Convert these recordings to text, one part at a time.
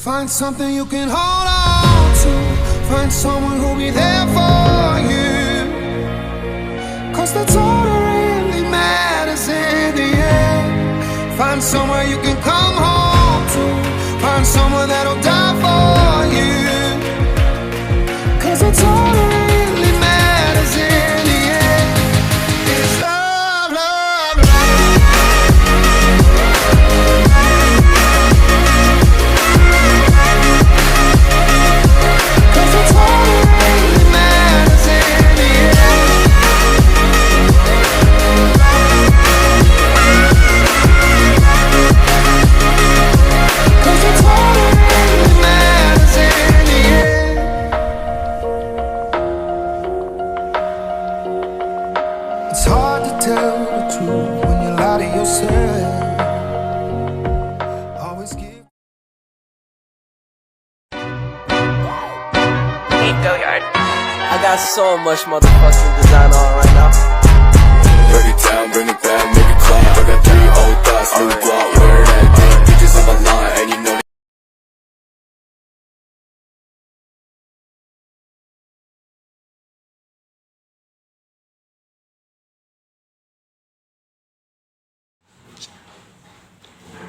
Find something you can hold on to. Find someone who'll be there for you. Cause that's all that really matters in the end. Find somewhere you can come home to. Find someone that'll die for you. Cause that's all that really matters in the end. It's love, love, love. Cause that's all that really matters in the end. Cause that's all that really matters in the end. It's hard to tell the truth when you lie to yourself. Always give. Go yard. I got so much motherfucking design on right now. Break it down, bring it back, make it clap. I got 3 old thoughts, new block, wear that thing. Bitches on my line, and you know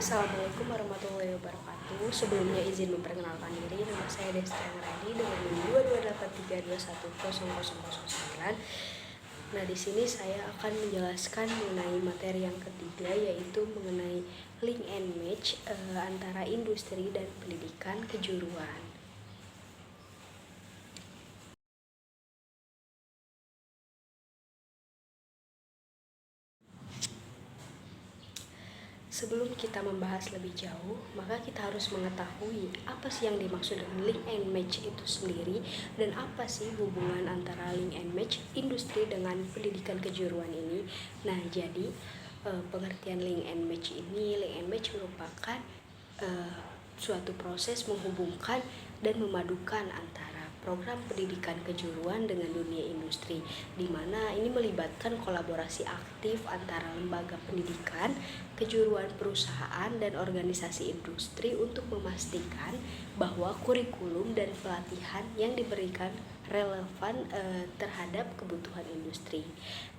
Assalamualaikum warahmatullahi wabarakatuh. Sebelumnya izin memperkenalkan diri, nama saya Desta Radi dengan NIM 22832100009. Nah, di sini saya akan menjelaskan mengenai materi yang ketiga, yaitu mengenai link and match antara industri dan pendidikan kejuruan. Sebelum kita membahas lebih jauh, maka kita harus mengetahui apa sih yang dimaksud dengan link and match itu sendiri, dan apa sih hubungan antara link and match industri dengan pendidikan kejuruan ini. Nah, jadi pengertian link and match merupakan suatu proses menghubungkan dan memadukan antara program pendidikan kejuruan dengan dunia industri, di mana ini melibatkan kolaborasi aktif antara lembaga pendidikan, kejuruan perusahaan, dan organisasi industri untuk memastikan bahwa kurikulum dan pelatihan yang diberikan relevan terhadap kebutuhan industri.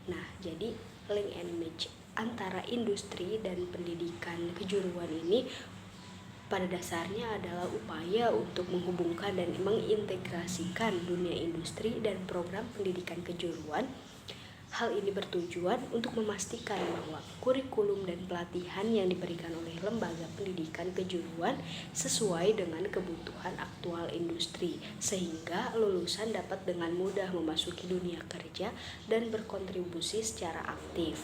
Nah, jadi link and match antara industri dan pendidikan kejuruan ini pada dasarnya adalah upaya untuk menghubungkan dan mengintegrasikan dunia industri dan program pendidikan kejuruan. Hal ini bertujuan untuk memastikan bahwa kurikulum dan pelatihan yang diberikan oleh lembaga pendidikan kejuruan sesuai dengan kebutuhan aktual industri, sehingga lulusan dapat dengan mudah memasuki dunia kerja dan berkontribusi secara aktif.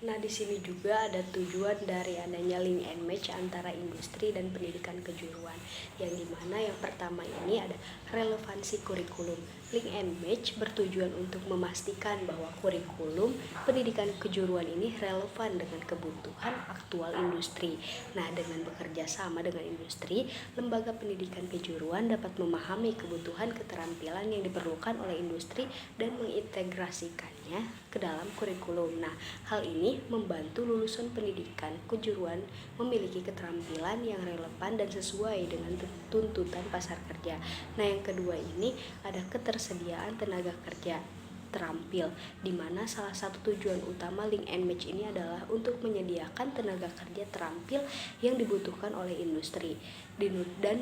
Nah, di sini juga ada tujuan dari adanya link and match antara industri dan pendidikan kejuruan, yang dimana yang pertama ini ada relevansi kurikulum. Link and match bertujuan untuk memastikan bahwa kurikulum pendidikan kejuruan ini relevan dengan kebutuhan aktual industri. Nah, dengan bekerja sama dengan industri, lembaga pendidikan kejuruan dapat memahami kebutuhan keterampilan yang diperlukan oleh industri dan mengintegrasikannya ke dalam kurikulum. Nah, hal ini membantu lulusan pendidikan kejuruan memiliki keterampilan yang relevan dan sesuai dengan tuntutan pasar kerja. Nah, yang kedua ini ada ketersediaan tenaga kerja terampil, di mana salah satu tujuan utama link and match ini adalah untuk menyediakan tenaga kerja terampil yang dibutuhkan oleh industri dan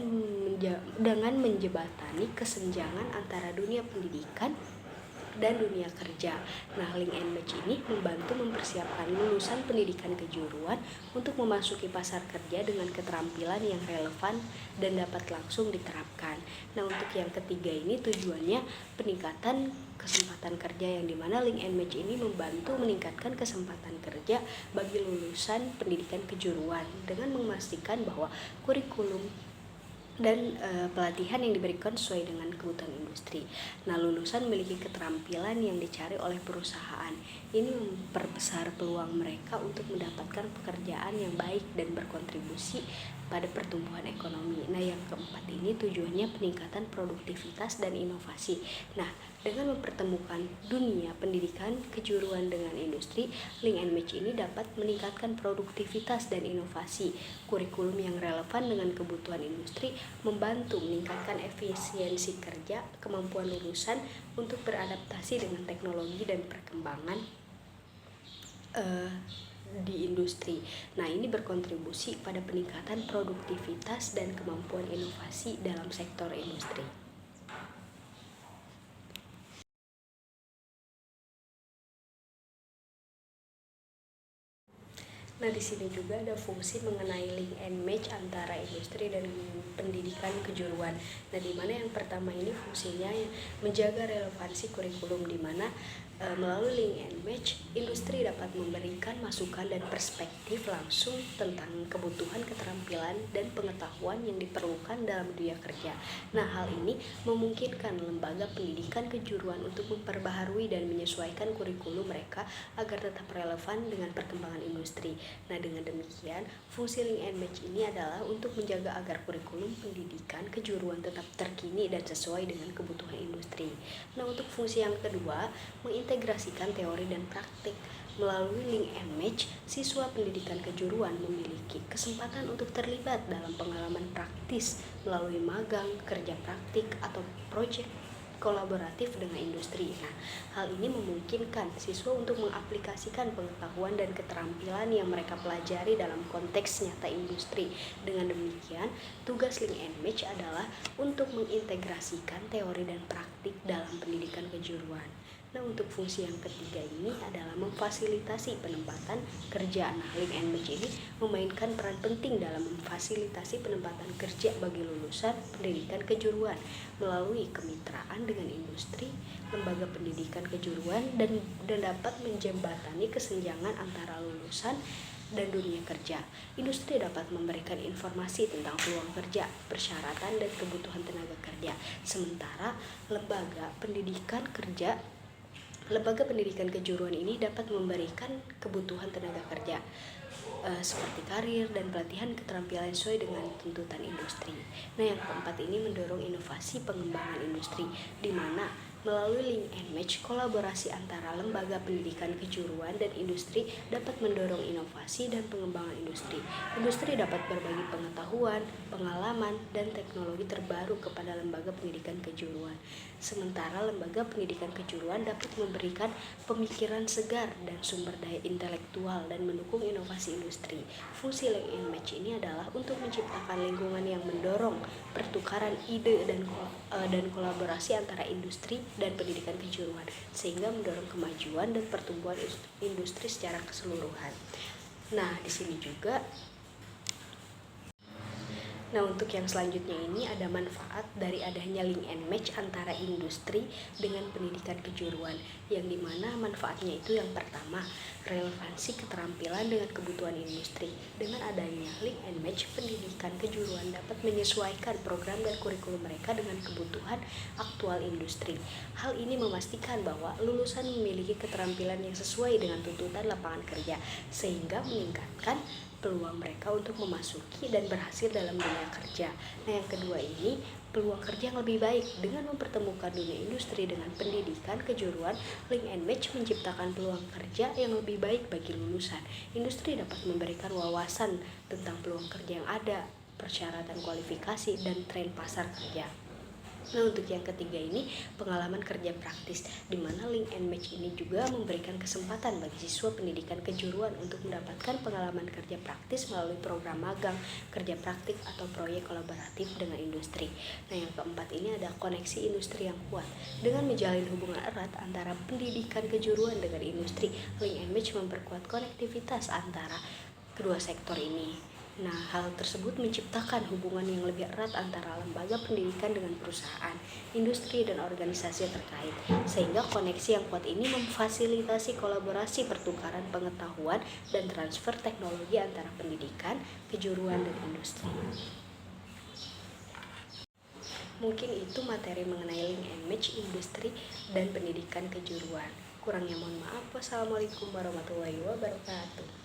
dengan menjembatani kesenjangan antara dunia pendidikan dan dunia kerja. Nah, link and match ini membantu mempersiapkan lulusan pendidikan kejuruan untuk memasuki pasar kerja dengan keterampilan yang relevan dan dapat langsung diterapkan. Nah, untuk yang ketiga ini tujuannya peningkatan kesempatan kerja, yang dimana link and match ini membantu meningkatkan kesempatan kerja bagi lulusan pendidikan kejuruan dengan memastikan bahwa kurikulum dan pelatihan yang diberikan sesuai dengan kebutuhan industri. Nah, lulusan memiliki keterampilan yang dicari oleh perusahaan. Ini memperbesar peluang mereka untuk mendapatkan pekerjaan yang baik dan berkontribusi pada pertumbuhan ekonomi. Nah, yang keempat ini tujuannya peningkatan produktivitas dan inovasi. Nah, Dengan mempertemukan dunia pendidikan kejuruan dengan industri, Link and Match ini dapat meningkatkan produktivitas dan inovasi. Kurikulum yang relevan dengan kebutuhan industri membantu meningkatkan efisiensi kerja, kemampuan lulusan untuk beradaptasi dengan teknologi dan perkembangan di industri. Nah, ini berkontribusi pada peningkatan produktivitas dan kemampuan inovasi dalam sektor industri. Nah, di sini juga ada fungsi mengenai link and match antara industri dan pendidikan kejuruan. Nah, di mana yang pertama ini fungsinya menjaga relevansi kurikulum, di mana melalui link and match industri dapat memberikan masukan dan perspektif langsung tentang kebutuhan, keterampilan, dan pengetahuan yang diperlukan dalam dunia kerja. Nah, hal ini memungkinkan lembaga pendidikan kejuruan untuk memperbaharui dan menyesuaikan kurikulum mereka agar tetap relevan dengan perkembangan industri. Nah, dengan demikian, fungsi link and match ini adalah untuk menjaga agar kurikulum pendidikan kejuruan tetap terkini dan sesuai dengan kebutuhan industri. Nah, untuk fungsi yang kedua, mengintegrasikan teori dan praktik. Melalui link and match, siswa pendidikan kejuruan memiliki kesempatan untuk terlibat dalam pengalaman praktis melalui magang, kerja praktik, atau proyek kolaboratif dengan industri. Nah, hal ini memungkinkan siswa untuk mengaplikasikan pengetahuan dan keterampilan yang mereka pelajari dalam konteks nyata industri. Dengan demikian, tugas link and match adalah untuk mengintegrasikan teori dan praktik dalam pendidikan kejuruan. Nah, untuk fungsi yang ketiga ini adalah memfasilitasi penempatan kerja. Nah, link and match ini memainkan peran penting dalam memfasilitasi penempatan kerja bagi lulusan pendidikan kejuruan melalui kemitraan dengan industri, lembaga pendidikan kejuruan, dan dapat menjembatani kesenjangan antara lulusan dan dunia kerja. Industri dapat memberikan informasi tentang peluang kerja, persyaratan, dan kebutuhan tenaga kerja. Sementara lembaga pendidikan kejuruan ini dapat memberikan kebutuhan tenaga kerja seperti karir dan pelatihan keterampilan sesuai dengan tuntutan industri. Nah, yang keempat ini mendorong inovasi pengembangan industri, di mana melalui link and match, kolaborasi antara lembaga pendidikan kejuruan dan industri dapat mendorong inovasi dan pengembangan industri. Industri dapat berbagi pengetahuan, pengalaman, dan teknologi terbaru kepada lembaga pendidikan kejuruan. Sementara lembaga pendidikan kejuruan dapat memberikan pemikiran segar dan sumber daya intelektual dan mendukung inovasi industri. Fungsi link and match ini adalah untuk menciptakan lingkungan yang mendorong pertukaran ide dan kolaborasi antara industri dan pendidikan kejuruan, sehingga mendorong kemajuan dan pertumbuhan industri secara keseluruhan. Nah, di sini juga untuk yang selanjutnya ini ada manfaat dari adanya link and match antara industri dengan pendidikan kejuruan, yang dimana manfaatnya itu yang pertama, relevansi keterampilan dengan kebutuhan industri. Dengan adanya link and match, pendidikan kejuruan dapat menyesuaikan program dan kurikulum mereka dengan kebutuhan aktual industri. Hal ini memastikan bahwa lulusan memiliki keterampilan yang sesuai dengan tuntutan lapangan kerja, sehingga meningkatkan peluang mereka untuk memasuki dan berhasil dalam dunia kerja. Nah, yang kedua ini peluang kerja yang lebih baik. Dengan mempertemukan dunia industri dengan pendidikan kejuruan, link and match menciptakan peluang kerja yang lebih baik bagi lulusan. Industri dapat memberikan wawasan tentang peluang kerja yang ada, persyaratan kualifikasi, dan tren pasar kerja. Nah, untuk yang ketiga ini pengalaman kerja praktis, di mana link and match ini juga memberikan kesempatan bagi siswa pendidikan kejuruan untuk mendapatkan pengalaman kerja praktis melalui program magang, kerja praktik, atau proyek kolaboratif dengan industri. Nah, yang keempat ini ada koneksi industri yang kuat. Dengan menjalin hubungan erat antara pendidikan kejuruan dengan industri, link and match memperkuat konektivitas antara kedua sektor ini. Nah, hal tersebut menciptakan hubungan yang lebih erat antara lembaga pendidikan dengan perusahaan, industri, dan organisasi terkait, sehingga koneksi yang kuat ini memfasilitasi kolaborasi, pertukaran pengetahuan, dan transfer teknologi antara pendidikan, kejuruan, dan industri. Mungkin itu materi mengenai link and match industri dan pendidikan kejuruan. Kurangnya mohon maaf. Wassalamualaikum warahmatullahi wabarakatuh.